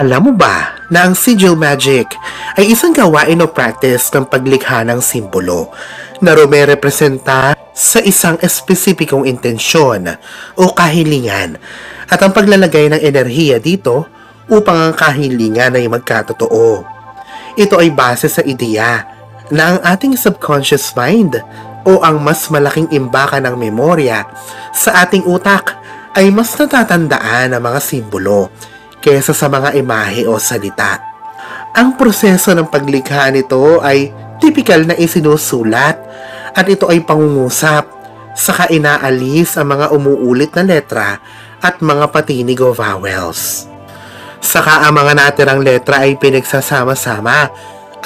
Alam mo ba na ang sigil magic ay isang gawain o practice ng paglikha ng simbolo na rumerepresenta sa isang espesipikong intensyon o kahilingan at ang paglalagay ng enerhiya dito upang ang kahilingan ay magkatotoo. Ito ay base sa ideya na ang ating subconscious mind o ang mas malaking imbakan ng memorya sa ating utak ay mas natatandaan ang mga simbolo kaysa sa mga imahe o salita. Ang proseso ng paglikha nito ay tipikal na isinusulat at ito ay pangungusap, saka inaalis ang mga umuulit na letra at mga patinig o vowels. Saka ang mga natirang letra ay pinagsasama-sama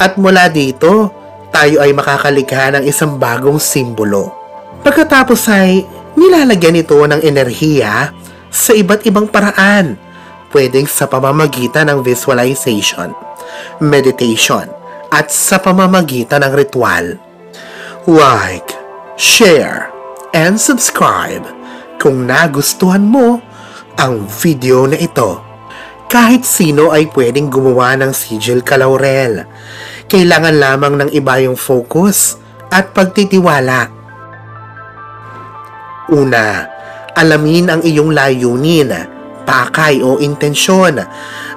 at mula dito, tayo ay makakalikha ng isang bagong simbolo. Pagkatapos ay nilalagyan ito ng enerhiya sa iba't ibang paraan. Pwedeng sa pamamagitan ng visualization, meditation, at sa pamamagitan ng ritual. Like, share, and subscribe kung nagustuhan mo ang video na ito. Kahit sino ay pwedeng gumawa ng sigil kalaurel. Kailangan lamang ng iba yung focus at pagtitiwala. Una, alamin ang iyong layunin, pakay o intensyon.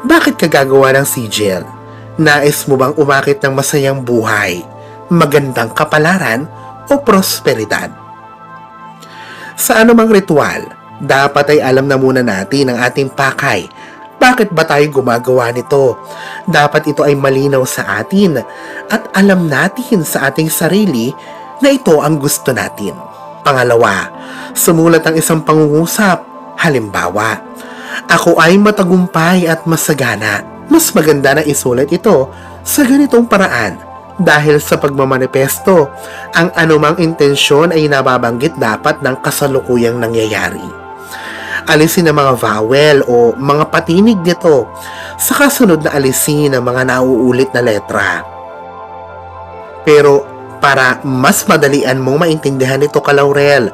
Bakit ka gagawa ng sigil? Nais mo bang umakit ng masayang buhay, magandang kapalaran o prosperidad? Sa anumang ritual, dapat ay alam na muna natin ang ating pakay. Bakit ba tayo gumagawa nito? Dapat ito ay malinaw sa atin at alam natin sa ating sarili na ito ang gusto natin. Pangalawa, sumulat ang isang pangungusap. Halimbawa, ako ay matagumpay at masagana. Mas maganda na isulat ito sa ganitong paraan dahil sa pagmamanifesto, ang anumang intensyon ay nababanggit dapat ng kasalukuyang nangyayari. Alisin ang mga vowel o mga patinig nito sa kasunod na alisin ang mga nauulit na letra. Pero para mas madalian mong maintindihan ito kalaurel,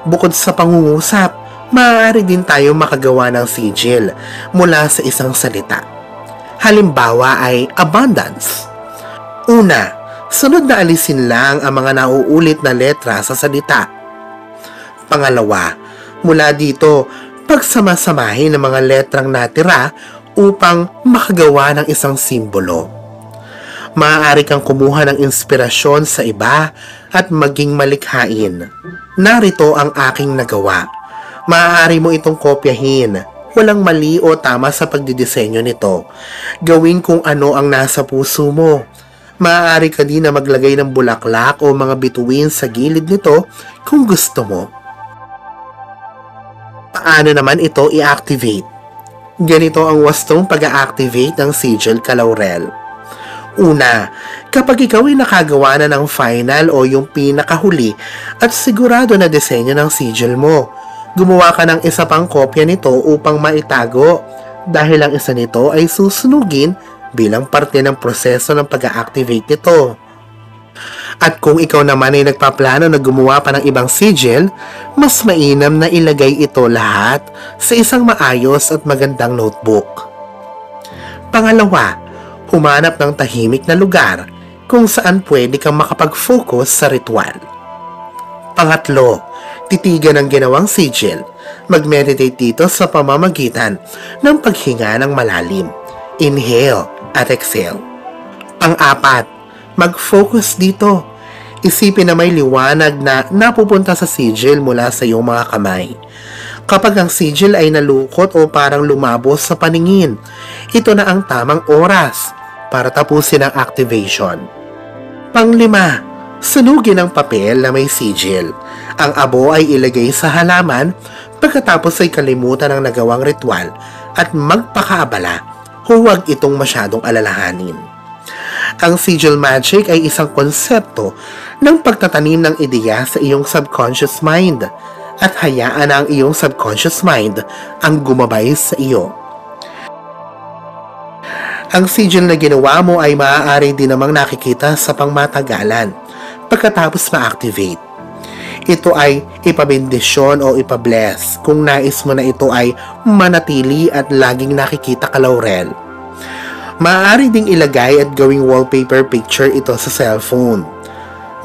bukod sa pangungusap, maaari din tayo makagawa ng sigil mula sa isang salita. Halimbawa ay abundance. Una, sunod na alisin lang ang mga nauulit na letra sa salita. Pangalawa, mula dito, pagsama-samahin ang mga letrang natira upang makagawa ng isang simbolo. Maaari kang kumuha ng inspirasyon sa iba at maging malikhain. Narito ang aking nagawa. Maaari mo itong kopyahin. Walang mali o tama sa pagdidisenyo nito. Gawin kung ano ang nasa puso mo. Maaari ka din na maglagay ng bulaklak o mga bituin sa gilid nito kung gusto mo. Paano naman ito i-activate? Ganito ang wastong pag-a-activate ng sigil kalaurel. Una, kapag ikaw ay nakagawa na ng final o yung pinakahuli at sigurado na disenyo ng sigil mo, gumawa ka ng isa pang kopya nito upang maitago dahil ang isa nito ay susunugin bilang parte ng proseso ng pag-a-activate nito. At kung ikaw naman ay nagpaplano na gumawa pa ng ibang sigil, mas mainam na ilagay ito lahat sa isang maayos at magandang notebook. Pangalawa, humanap ng tahimik na lugar kung saan pwede kang makapag-focus sa ritual. Pangatlo, titigan ang ginawang sigil. Mag-meditate dito sa pamamagitan ng paghinga ng malalim. Inhale at exhale. Pang-apat, mag-focus dito. Isipin na may liwanag na napupunta sa sigil mula sa iyong mga kamay. Kapag ang sigil ay nalukot o parang lumabos sa paningin, ito na ang tamang oras para tapusin ang activation. Panglima, sunugin ang papel na may sigil. Ang abo ay ilagay sa halaman pagkatapos ay kalimutan ang nagawang ritual at magpakaabala. Huwag itong masyadong alalahanin. Ang sigil magic ay isang konsepto ng pagtatanim ng ideya sa iyong subconscious mind at hayaan na ang iyong subconscious mind ang gumabay sa iyo. Ang sigil na ginawa mo ay maaari din namang nakikita sa pangmatagalan pagkatapos ma-activate. Ito ay ipabendisyon o ipabless kung nais mo na ito ay manatili at laging nakikita kalaurel. Maaari ding ilagay at gawing wallpaper picture ito sa cellphone.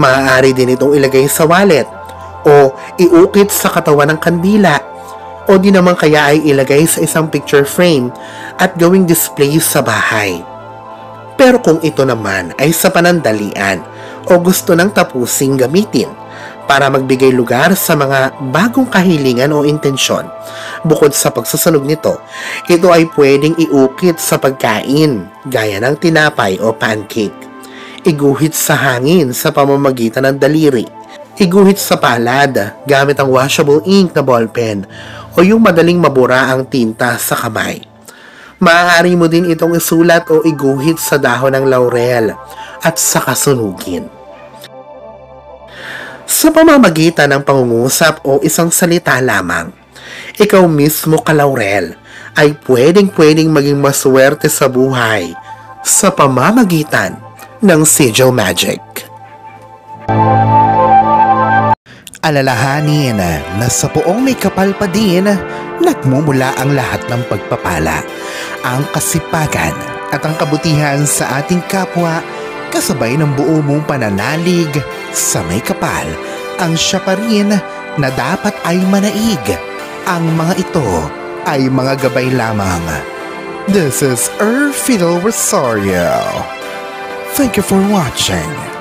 Maaari din itong ilagay sa wallet o iukit sa katawan ng kandila o di naman kaya ay ilagay sa isang picture frame at gawing display sa bahay. Pero kung ito naman ay sa panandalian o gusto ng tapusing gamitin para magbigay lugar sa mga bagong kahilingan o intensyon, bukod sa pagsusunog nito, ito ay pwedeng iukit sa pagkain gaya ng tinapay o pancake, iguhit sa hangin sa pamamagitan ng daliri, iguhit sa palad gamit ang washable ink na ballpen o yung madaling mabura ang tinta sa kamay. Maaari mo din itong isulat o iguhit sa dahon ng laurel at saka sunugin. Sa pamamagitan ng pangungusap o isang salita lamang, ikaw mismo ka-laurel ay pwedeng maging maswerte sa buhay sa pamamagitan ng sigil magic. Alalahanin na sa poong may kapal pa din, nagmumula ang lahat ng pagpapala, ang kasipagan at ang kabutihan sa ating kapwa kasabay ng buo mong pananalig sa may kapal. Ang siya pa rin na dapat ay manaig. Ang mga ito ay mga gabay lamang. This is Fiddle Rosario. Thank you for watching.